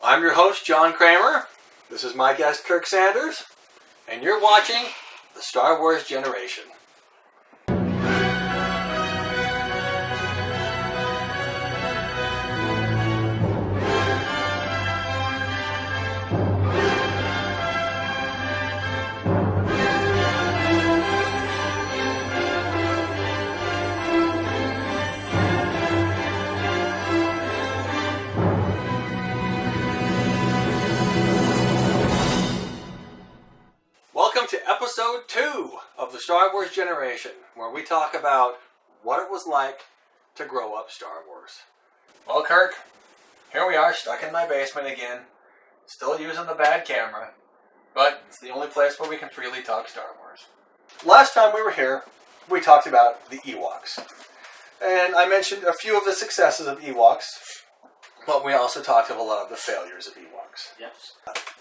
I'm your host, John Kramer. This is my guest, Kirk Sanders. And you're watching the Star Wars Generation. Welcome to episode 2 of the Star Wars Generation, where we talk about what it was like to grow up Star Wars. Well, Kirk, here we are stuck in my basement again, still using the bad camera, but it's the only place where we can freely talk Star Wars. Last time we were here, we talked about the Ewoks, and I mentioned a few of the successes of Ewoks, but we also talked of a lot of the failures of Ewoks. Yes.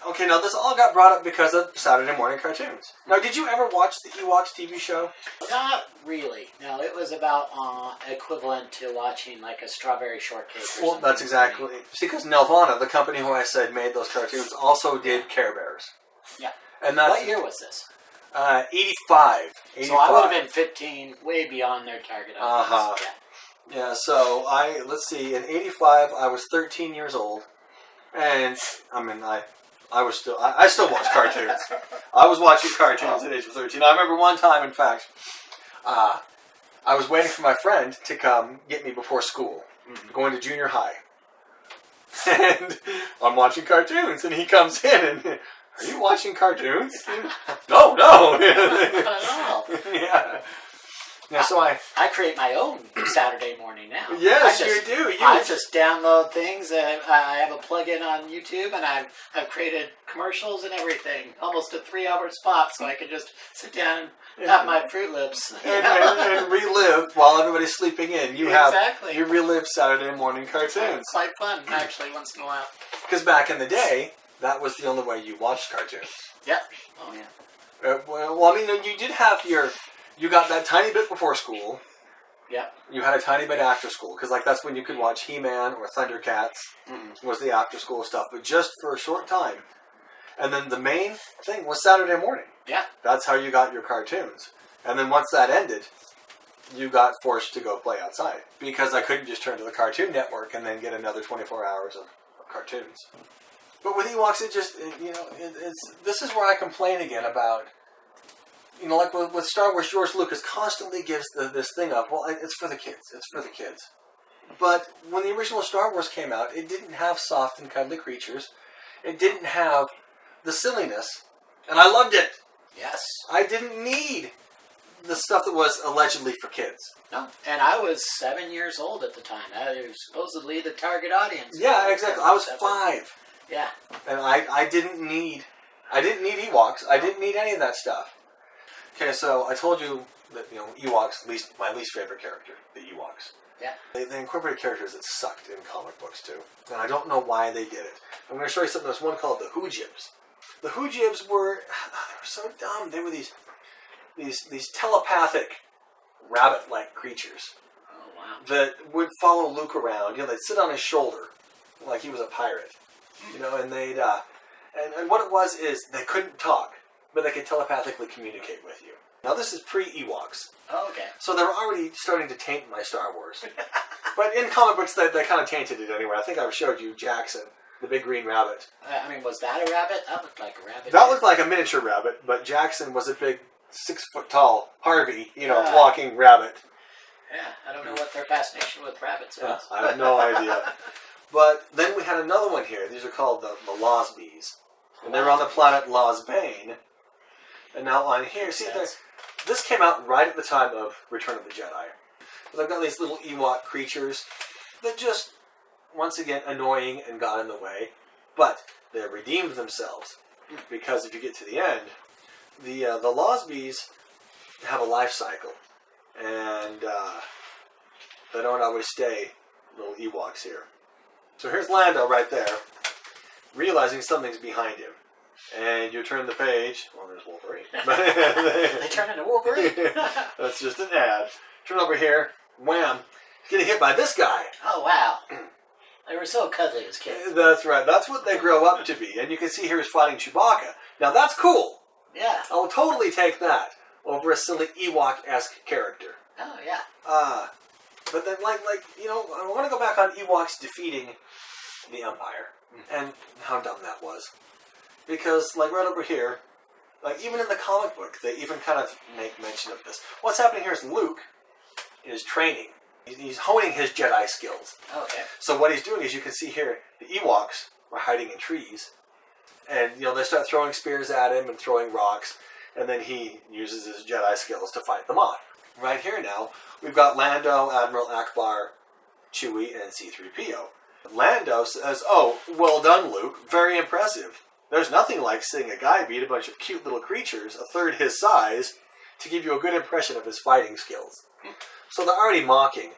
Okay, now this all got brought up because of Saturday morning cartoons. Now, did you ever watch the Ewoks TV show? Not really. No, it was about equivalent to watching like a Strawberry Shortcake or something. Well, that's exactly. See, because Nelvana, the company who I said made those cartoons, also did Care Bears. Yeah. And that's, what year was this? 85. So I would have been 15, way beyond their target audience. Uh-huh. Yeah, so let's see, in 85, I was 13 years old. And, I mean, I still watch cartoons. I was watching cartoons at the age of 13. I remember one time, in fact, I was waiting for my friend to come get me before school, going to junior high. And I'm watching cartoons, and he comes in, and, are you watching cartoons? No. Not at all. Yeah. Yeah, so I create my own Saturday morning now. Yes, you do. I just download things, and I have a plug-in on YouTube, and I've created commercials and everything, almost a 3-hour spot, so I can just sit down and have my Fruit Loops. And relive while everybody's sleeping in. You relive Saturday morning cartoons. It's quite fun, actually, once in a while. Because back in the day, that was the only way you watched cartoons. Yep. Oh, yeah. Well, I mean, you did have you got that tiny bit before school. Yeah. You had a tiny bit after school, because that's when you could watch He-Man or Thundercats, was the after school stuff, but just for a short time. And then the main thing was Saturday morning. Yeah. That's how you got your cartoons. And then once that ended, you got forced to go play outside, because I couldn't just turn to the Cartoon Network and then get another 24 hours of cartoons. But with Ewoks, this is where I complain again about, like with Star Wars, George Lucas constantly gives this thing of, well, it's for the kids. It's for the kids. But when the original Star Wars came out, it didn't have soft and cuddly creatures. It didn't have the silliness. And I loved it. Yes. I didn't need the stuff that was allegedly for kids. No. And I was 7 years old at the time. I was supposedly the target audience. Yeah, exactly. I was 5. Yeah. And I didn't need Ewoks. I didn't need any of that stuff. Okay, so I told you that, Ewoks, my least favorite character, the Ewoks. Yeah. They incorporated characters that sucked in comic books, too. And I don't know why they did it. I'm going to show you something. There's one called the Hoojibs. The Hoojibs were so dumb. They were these telepathic, rabbit-like creatures. Oh, wow. That would follow Luke around. They'd sit on his shoulder like he was a pirate. And they'd... And what it was is they couldn't talk, but they could telepathically communicate with you. Now, this is pre-Ewoks. Oh, okay. So they were already starting to taint my Star Wars. But in comic books, they kind of tainted it anyway. I think I showed you Jackson, the big green rabbit. Was that a rabbit? That looked like a rabbit. That looked like a miniature rabbit, but Jackson was a big 6-foot-tall Harvey, walking rabbit. Yeah, I don't know what their fascination with rabbits is. I have no idea. But then we had another one here. These are called the Losbees. And they're on the planet Losbane. And now on here, see, this came out right at the time of Return of the Jedi. They've got these little Ewok creatures that just, once again, annoying and got in the way. But they redeemed themselves. Because if you get to the end, the Losbees have a life cycle. And they don't always stay little Ewoks here. So here's Lando right there, realizing something's behind him. And you turn the page. Well, there's Wolverine. They turn into Wolverine? That's just an ad. Turn over here. Wham. Getting hit by this guy. Oh, wow. They were so cuddly as kids. That's right. That's what they grow up to be. And you can see here he's fighting Chewbacca. Now that's cool. Yeah. I'll totally take that over a silly Ewok-esque character. Oh, yeah. But then, I want to go back on Ewoks defeating the Empire and how dumb that was. Because, right over here, even in the comic book, they even kind of make mention of this. What's happening here is Luke is training. He's honing his Jedi skills. Okay. So what he's doing is, you can see here, the Ewoks are hiding in trees. And, they start throwing spears at him and throwing rocks. And then he uses his Jedi skills to fight them off. Right here now, we've got Lando, Admiral Akbar, Chewie, and C-3PO. Lando says, "Oh, well done, Luke. Very impressive. There's nothing like seeing a guy beat a bunch of cute little creatures, a third his size, to give you a good impression of his fighting skills." So they're already mocking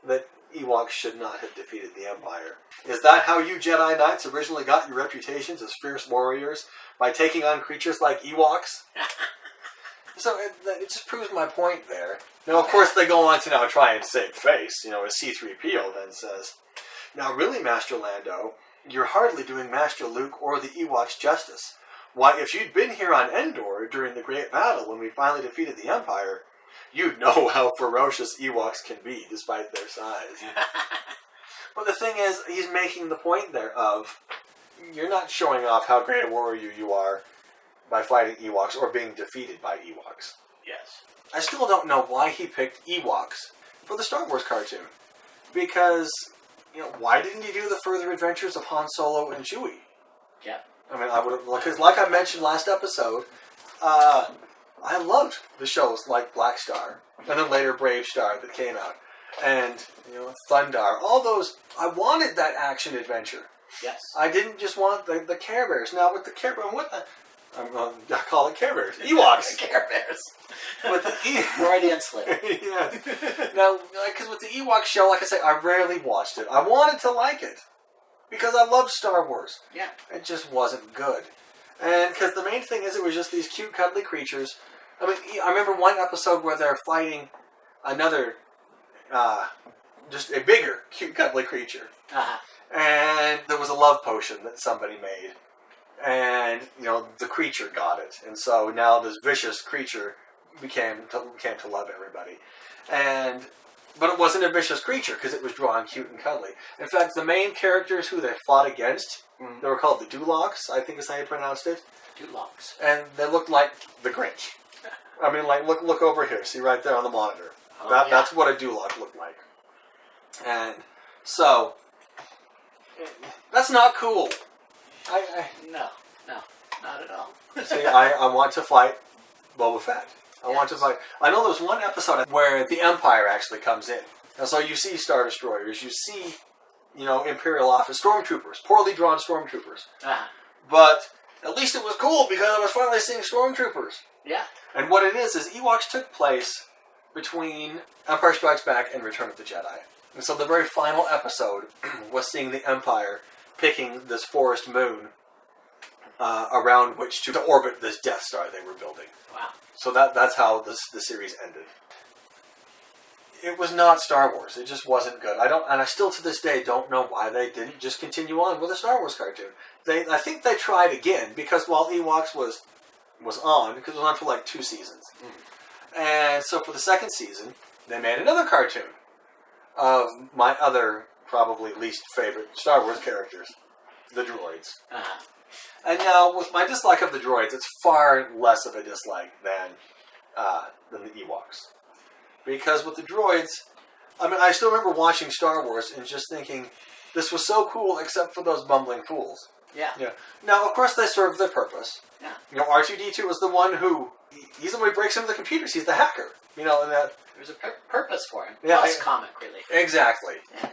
that Ewoks should not have defeated the Empire. Is that how you Jedi Knights originally got your reputations as fierce warriors? By taking on creatures like Ewoks? So it just proves my point there. Now, of course, they go on to now try and save face. As C-3PO then says, "Now really, Master Lando, you're hardly doing Master Luke or the Ewoks justice. Why, if you'd been here on Endor during the Great Battle when we finally defeated the Empire, you'd know how ferocious Ewoks can be, despite their size." But the thing is, he's making the point there of, you're not showing off how great a warrior you are by fighting Ewoks or being defeated by Ewoks. Yes. I still don't know why he picked Ewoks for the Star Wars cartoon. Because, why didn't he do the further adventures of Han Solo and Chewie? Yeah. I mean, I would have, because like I mentioned last episode, I loved the shows like Black Star, and then later Brave Star that came out, and, Thundar, all those. I wanted that action adventure. Yes. I didn't just want the Care Bears. Now with the Care Bears, I call it Care Bears. Ewoks. Care Bears. With the Freudian slip. Yeah. Now, because with the Ewok show, like I say, I rarely watched it. I wanted to like it because I loved Star Wars. Yeah. It just wasn't good, and because the main thing is, it was just these cute, cuddly creatures. I mean, I remember one episode where they're fighting another, just a bigger, cute, cuddly creature. Uh-huh. And there was a love potion that somebody made. And, the creature got it. And so now this vicious creature came to love everybody. But it wasn't a vicious creature because it was drawn cute and cuddly. In fact, the main characters who they fought against, they were called the Duloks, I think is how you pronounced it. Duloks. And they looked like the Grinch. I mean, look over here. See right there on the monitor. Oh, That's what a Dulok looked like. And so, that's not cool. No, not at all. See, I want to fight Boba Fett. I want to fight. I know there's one episode where the Empire actually comes in. And so you see Star Destroyers, you see, Imperial office, stormtroopers, poorly drawn stormtroopers. Uh-huh. But at least it was cool because I was finally seeing stormtroopers. Yeah. And what it is Ewoks took place between Empire Strikes Back and Return of the Jedi. And so the very final episode was seeing the Empire picking this forest moon around which to orbit this Death Star they were building. Wow. So that's how the series ended. It was not Star Wars. It just wasn't good. I still to this day don't know why they didn't just continue on with a Star Wars cartoon. I think they tried again because while Ewoks was on, because it was on for like 2 seasons. And so for the second season, they made another cartoon of my other, probably least favorite Star Wars characters, the Droids. Uh-huh. And now, with my dislike of the Droids, it's far less of a dislike than the Ewoks. Because with the Droids, I mean, I still remember watching Star Wars and just thinking, this was so cool except for those bumbling fools. Yeah. Now, of course, they served their purpose. Yeah. R2-D2 is the one who, he's the one who breaks into the computers. He's the hacker. And that... There's a purpose for him. Yeah. Plus comic relief. Exactly. Yeah.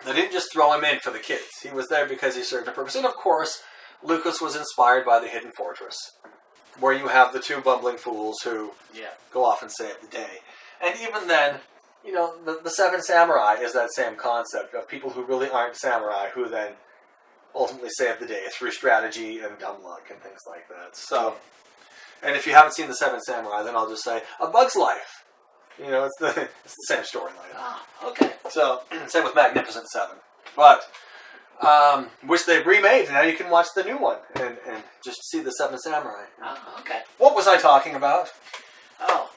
They didn't just throw him in for the kids. He was there because he served a purpose. And, of course, Lucas was inspired by the Hidden Fortress, where you have the 2 bumbling fools who go off and save the day. And even then, the 7 Samurai is that same concept of people who really aren't samurai who then ultimately save the day through strategy and dumb luck and things like that. So, and if you haven't seen the 7 Samurai, then I'll just say, A Bug's Life. It's the same storyline. Ah, okay. So, same with Magnificent 7. But which they've remade, and now you can watch the new one and just see the Seven Samurai. Oh, okay. What was I talking about? Oh,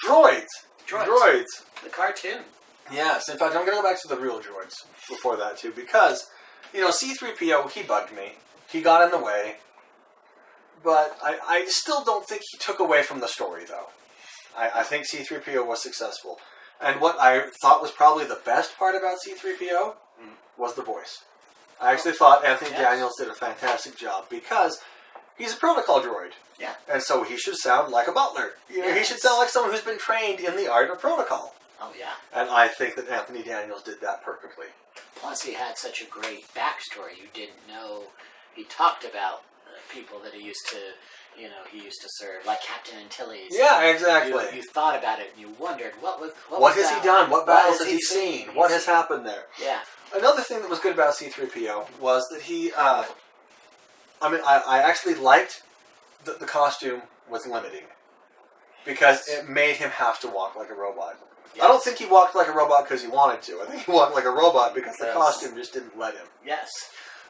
Droids. Droids. The cartoon. Yes. In fact, I'm going to go back to the real droids before that too, because C-3PO, he bugged me. He got in the way, but I still don't think he took away from the story, though. I think C-3PO was successful. And what I thought was probably the best part about C-3PO was the voice. I actually thought Anthony Daniels did a fantastic job because he's a protocol droid. Yeah. And so he should sound like a butler. He should sound like someone who's been trained in the art of protocol. Oh, yeah. And I think that Anthony Daniels did that perfectly. Plus, he had such a great backstory. You didn't know. He talked about people that he used to serve, like Captain Antilles. Yeah, exactly. You thought about it and you wondered, what has he done? What battles has he seen? What has happened there? Yeah. Another thing that was good about C-3PO was that he, I actually liked that the costume was limiting. Because it made him have to walk like a robot. Yes. I don't think he walked like a robot because he wanted to. I think he walked like a robot because the costume just didn't let him. Yes.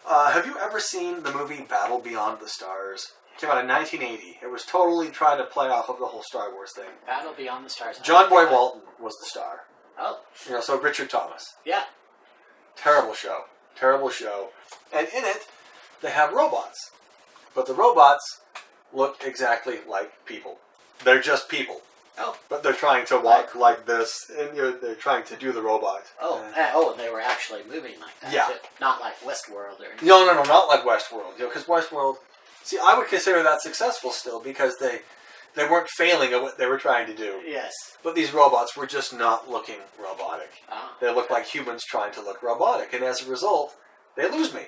Have you ever seen the movie Battle Beyond the Stars? It came out in 1980. It was totally trying to play off of the whole Star Wars thing. Battle Beyond the Stars. John Boy Walton was the star. Oh. So Richard Thomas. Yeah. Terrible show. Terrible show. And in it, they have robots. But the robots look exactly like people. They're just people. Oh. But they're trying to walk like this, and they're trying to do the robot. Oh, and they were actually moving like that, too. Not like Westworld or anything. No, not like Westworld. Because Westworld... See, I would consider that successful still, because they weren't failing at what they were trying to do. Yes. But these robots were just not looking robotic. Oh. They looked like humans trying to look robotic, and as a result, they lose me.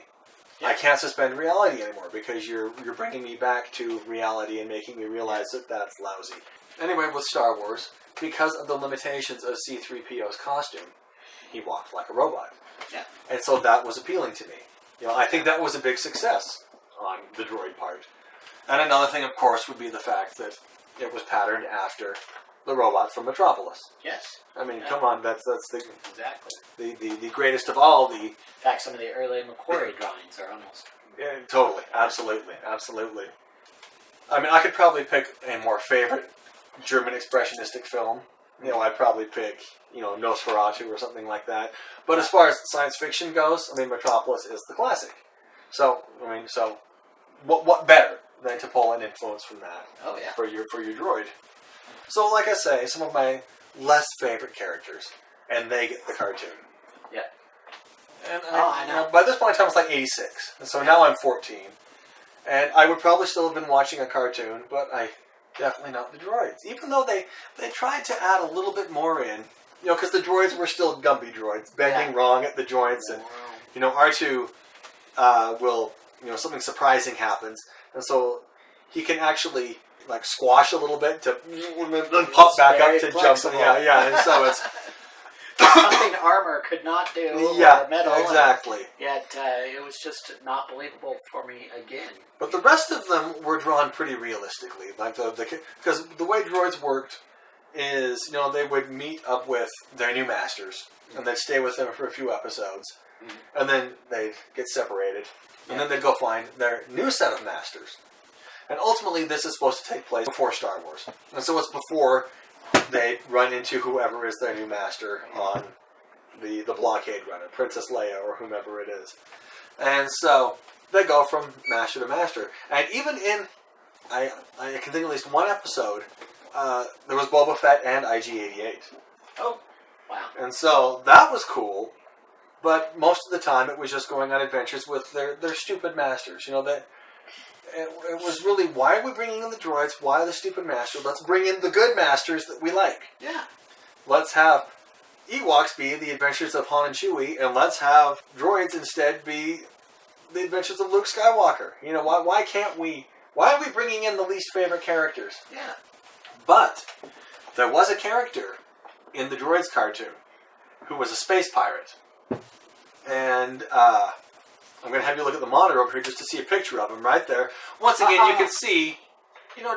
Yeah. I can't suspend reality anymore, because you're bringing me back to reality and making me realize that that's lousy. Anyway, with Star Wars, because of the limitations of C-3PO's costume, he walked like a robot. Yeah. And so that was appealing to me. I think that was a big success on the droid part. And another thing, of course, would be the fact that it was patterned after the robot from Metropolis. Yes. I mean, come on, that's the exactly the greatest of all the... In fact, some of the early Macquarie drawings are almost... Yeah, totally, absolutely. I mean, I could probably pick a more favorite German expressionistic film. I'd probably pick, Nosferatu or something like that. But as far as science fiction goes, I mean, Metropolis is the classic. So, what better than to pull an influence from that? Oh, yeah. For your droid. So, like I say, some of my less favorite characters, and they get the cartoon. Yeah. And I know. By this point in time, it's like 86. And so now I'm 14. And I would probably still have been watching a cartoon, but definitely not the droids. Even though they tried to add a little bit more in, because the droids were still Gumby droids, bending wrong at the joints, and, R2 will, something surprising happens, and so he can actually, squash a little bit to then pop back up to flexible. Jump. Yeah, and so it's... something armor could not do, or metal. Exactly. Yet it was just not believable for me again. But the rest of them were drawn pretty realistically. Because the way droids worked is, they would meet up with their new masters, and they'd stay with them for a few episodes, and then they'd get separated, and then they'd go find their new set of masters. And ultimately, this is supposed to take place before Star Wars. And so it's before they run into whoever is their new master on the blockade runner, Princess Leia or whomever it is. And so they go from master to master. And even in, I can think of at least one episode, there was Boba Fett and IG-88. Oh, wow. And so that was cool, but most of the time it was just going on adventures with their stupid masters. It was really, why are we bringing in the droids? Why the stupid master? Let's bring in the good masters that we like. Yeah. Let's have Ewoks be the adventures of Han and Chewie, and let's have droids instead be the adventures of Luke Skywalker. Why are we bringing in the least favorite characters? Yeah. But there was a character in the Droids cartoon who was a space pirate. And, I'm going to have you look at the monitor over here just to see a picture of him right there. Once again, you can see,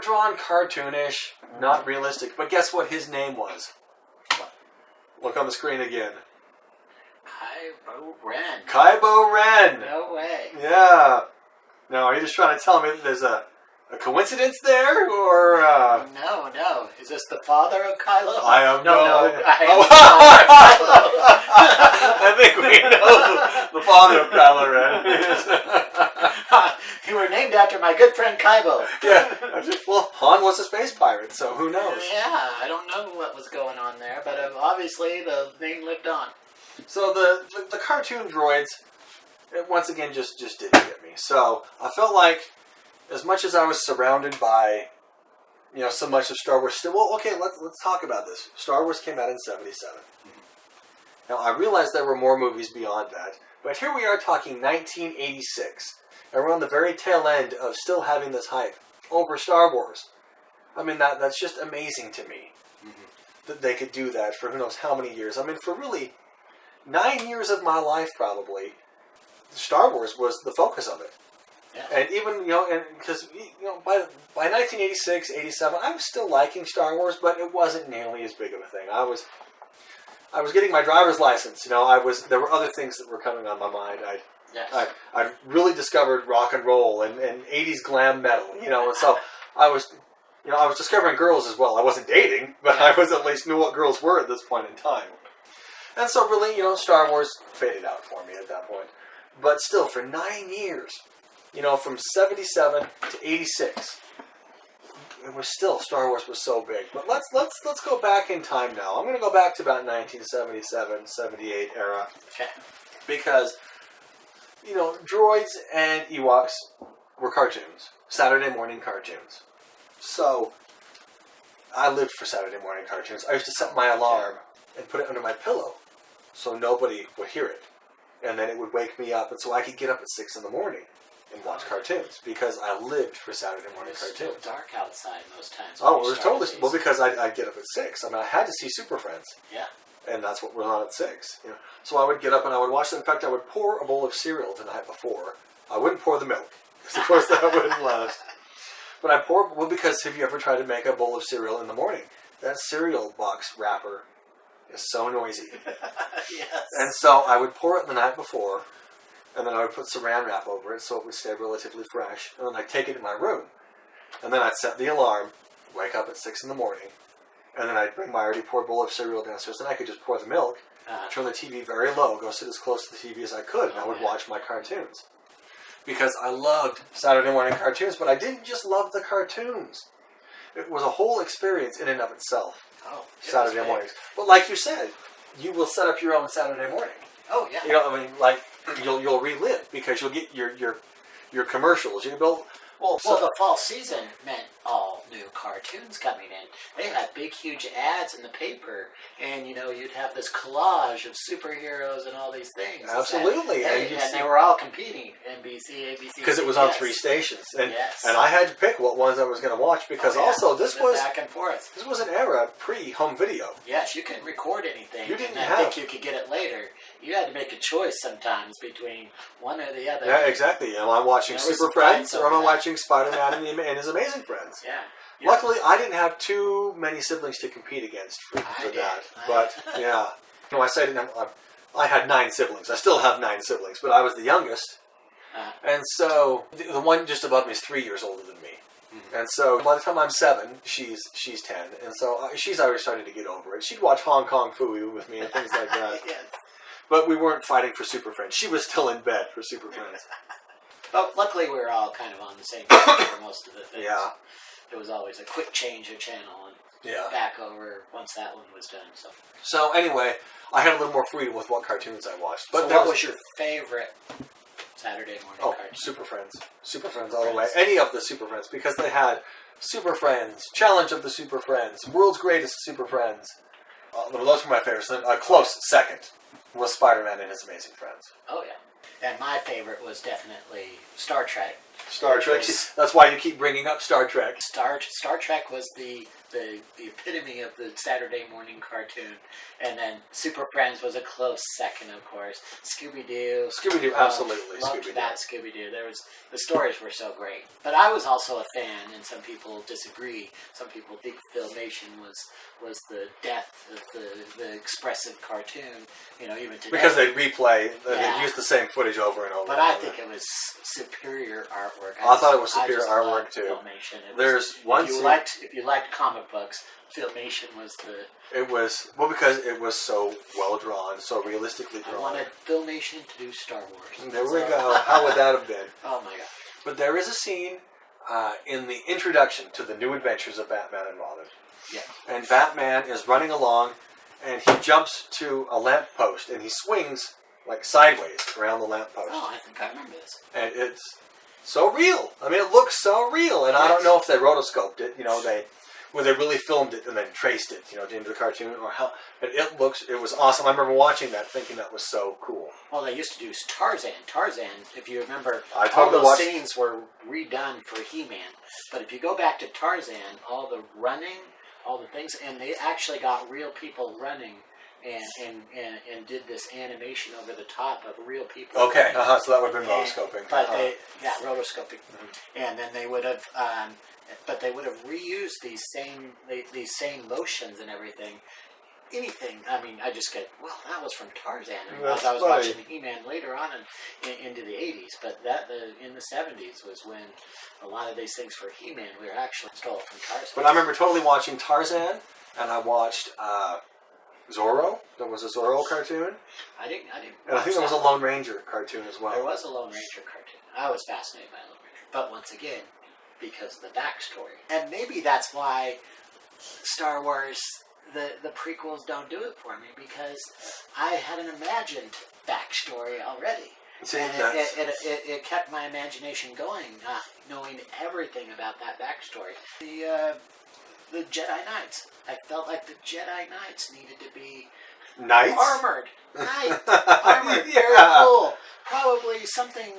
drawn cartoonish, not realistic. But guess what his name was? Look on the screen again. Kylo Ren. Kylo Ren. No way. Yeah. Now, are you just trying to tell me that there's a coincidence there, or? No. Is this the father of Kylo? I have no idea. I am the father of Kylo. I think we know the father of Kylo Ren. You were named after my good friend Kylo. Yeah. Well, Han was a space pirate, so who knows? Yeah, I don't know what was going on there, but obviously the name lived on. So the cartoon droids, it once again just didn't get me. So I felt like, as much as I was surrounded by, so much of Star Wars, still, well, okay, let's talk about this. Star Wars came out in '77. Now, I realized there were more movies beyond that, but here we are talking 1986, and we're on the very tail end of still having this hype over Star Wars. I mean, that's just amazing to me, that they could do that for who knows how many years. I mean, for really 9 years of my life, probably, Star Wars was the focus of it. Yeah. And even, because, by 1986, 87, I was still liking Star Wars, but it wasn't nearly as big of a thing. I was getting my driver's license, there were other things that were coming on my mind. I really discovered rock and roll and 80s glam metal, and so I was discovering girls as well. I wasn't dating, but I was at least knew what girls were at this point in time. And so really, Star Wars faded out for me at that point. But still, for 9 years, from 77 to 86, it was still, Star Wars was so big. But let's go back in time now. I'm going to go back to about 1977, 78 era. Okay. Because, Droids and Ewoks were cartoons. Saturday morning cartoons. So, I lived for Saturday morning cartoons. I used to set my alarm and put it under my pillow so nobody would hear it. And then it would wake me up, and so I could get up at 6 in the morning and watch cartoons, because I lived for Saturday morning cartoons. It was still dark outside most times. Oh, it was totally... Well, because I'd get up at 6. I mean, I had to see Super Friends. Yeah. And that's what was on at 6. So I would get up and I would watch them. In fact, I would pour a bowl of cereal the night before. I wouldn't pour the milk, because of course that wouldn't last. But I pour... Well, because have you ever tried to make a bowl of cereal in the morning? That cereal box wrapper is so noisy. Yes. And so I would pour it the night before, and then I would put saran wrap over it so it would stay relatively fresh. And then I'd take it in my room. And then I'd set the alarm, wake up at 6 in the morning, and then I'd bring my already poured bowl of cereal downstairs, and I could just pour the milk, turn the TV very low, go sit as close to the TV as I could, and I would watch my cartoons. Because I loved Saturday morning cartoons, but I didn't just love the cartoons. It was a whole experience in and of itself. Oh, Saturday mornings. But like you said, you will set up your own Saturday morning. Oh, yeah. You'll relive, because you'll get your commercials. You can build... Well, the fall season meant all new cartoons coming in. They had big, huge ads in the paper, and you'd have this collage of superheroes and all these things. Absolutely, and they were all competing. NBC, ABC, because it was on 3 stations, and yes. I had to pick what ones I was going to watch, because also this was back and forth. This was an era pre-home video. Yes, you couldn't record anything. You didn't I think you could get it later. You had to make a choice sometimes between one or the other. Yeah, exactly. Am I watching Super Friends, or am I watching Spider-Man and his Amazing Friends? Yeah. Luckily, I didn't have too many siblings to compete against for that. But, yeah. I said I had 9 siblings. I still have 9 siblings, but I was the youngest. And so, the one just above me is 3 years older than me. Mm-hmm. And so, by the time I'm 7, she's 10. And so, she's already starting to get over it. She'd watch Hong Kong Phooey with me and things like that. Yes. But we weren't fighting for Super Friends. She was still in bed for Super Friends. But luckily, we were all kind of on the same page for most of the things. Yeah. It was always a quick change of channel and back over once that one was done. So anyway, I had a little more freedom with what cartoons I watched. But what was your favorite Saturday morning cartoon? Super Friends. Super Friends all the way. Any of the Super Friends, because they had Super Friends, Challenge of the Super Friends, World's Greatest Super Friends. Those were my favorites. Then a close second was Spider-Man and his Amazing Friends. Oh, yeah. And my favorite was definitely Star Trek. Star Trek. That's why you keep bringing up Star Trek. Star Trek was the epitome of the Saturday morning cartoon, and then Super Friends was a close second, of course. Scooby-Doo. Scooby-Doo, absolutely. Loved that Scooby-Doo. The stories were so great. But I was also a fan, and some people disagree. Some people think Filmation was the death of the expressive cartoon. Even today. Because they replay, they use the same footage over and over. But I think it was superior artwork. I thought it was superior artwork too. Filmation. There's one scene. If you liked comic books, Filmation was the. It was because it was so well drawn, so realistically drawn. I wanted Filmation to do Star Wars. There we go. How would that have been? Oh my god! But there is a scene in the introduction to the New Adventures of Batman and Robin. Yeah. And Batman is running along, and he jumps to a lamppost, and he swings like sideways around the lamppost. Oh, I think I remember this. And it's so real. I mean, it looks so real, and I don't know if they rotoscoped it. They really filmed it and then traced it, into the cartoon, or how. But it was awesome. I remember watching that, thinking that was so cool. Well, they used to do Tarzan. Tarzan, if you remember, all those scenes were redone for He-Man. But if you go back to Tarzan, all the running, all the things, and they actually got real people running and did this animation over the top of real people. Okay, so that would have been rotoscoping. But rotoscoping. Mm-hmm. And then they would have, reused these same motions and everything. Anything. I mean, I just get, well, that was from Tarzan. I was watching He-Man later on into the 80s, but in the 70s was when a lot of these things for He-Man were actually stole from Tarzan. But I remember totally watching Tarzan, and I watched Zorro. There was a Zorro cartoon. I didn't. And I think there was a Lone Ranger cartoon as well. There was a Lone Ranger cartoon. I was fascinated by Lone Ranger, but once again, because of the backstory, and maybe that's why Star Wars. The prequels don't do it for me, because I had an imagined backstory already. See, and it kept my imagination going, knowing everything about that backstory. The Jedi Knights. I felt like the Jedi Knights needed to be Knights? Armored. Armored. Very cool. Probably something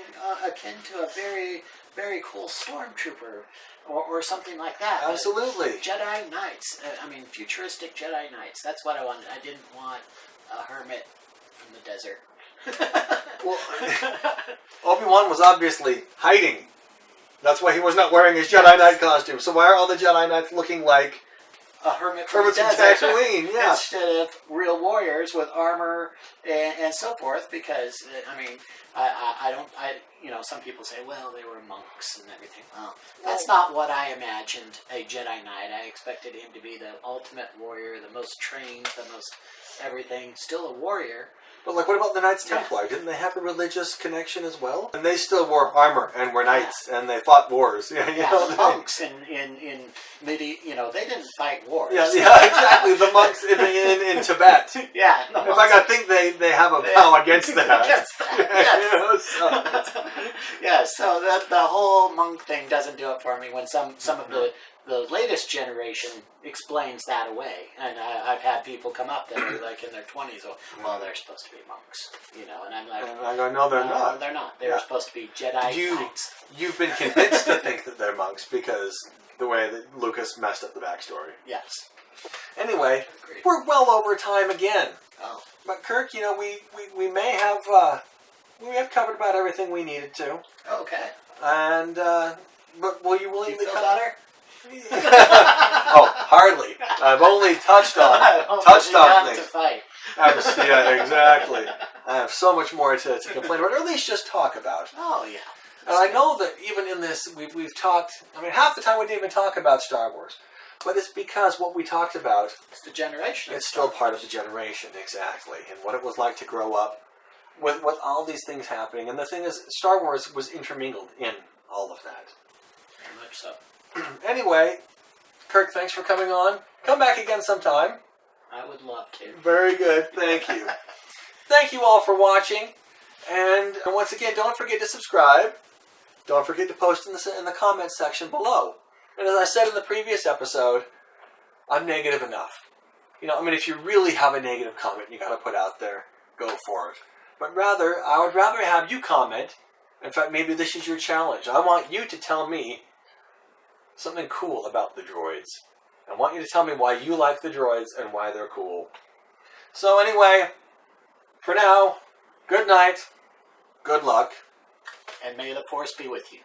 akin to a very, very cool stormtrooper. Or something like that. Absolutely. Jedi Knights. Futuristic Jedi Knights. That's what I wanted. I didn't want a hermit from the desert. Well, Obi-Wan was obviously hiding. That's why he was not wearing his Jedi Knight costume. So why are all the Jedi Knights looking like a hermit from the desert? Tatooine, yeah. Instead of real warriors with armor and so forth, because, some people say, well, they were monks and everything. Well, that's not what I imagined a Jedi Knight. I expected him to be the ultimate warrior, the most trained, the most everything. Still a warrior. But what about the Knights Templar? Didn't they have a religious connection as well? And they still wore armor and were knights, and they fought wars. The monks in they didn't fight wars. Yeah, exactly. The monks in Tibet. Yeah. In fact, I think they have a vow against that. Yes. So the whole monk thing doesn't do it for me. When some of the latest generation explains that away, and I've had people come up that are in their 20s. Well, they're supposed to be monks, and I'm like, and I go, no, they're not. They're not. They're supposed to be Jedi Knights. You've been convinced to think that they're monks because the way that Lucas messed up the backstory. Yes. Anyway, we're well over time again. Oh. But Kirk, we may have covered about everything we needed to. Okay. And but will you willingly feel better? Oh, hardly. I've only touched on things. To fight. Yeah, exactly. I have so much more to complain about, or at least just talk about. Oh, yeah. And I know that even in this, we've talked, half the time we didn't even talk about Star Wars. But it's because what we talked about... It's the generation. It's still part of the generation, exactly. And what it was like to grow up with all these things happening. And the thing is, Star Wars was intermingled in all of that. Very much so. Anyway, Kirk, thanks for coming on. Come back again sometime. I would love to. Very good. Thank you. Thank you all for watching. And once again, don't forget to subscribe. Don't forget to post in the comments section below. And as I said in the previous episode, I'm negative enough. If you really have a negative comment you got to put out there, go for it. But I would rather have you comment In fact, maybe this is your challenge. I want you to tell me something cool about the droids. I want you to tell me why you like the droids and why they're cool. So anyway, for now, good night, good luck. And may the Force be with you.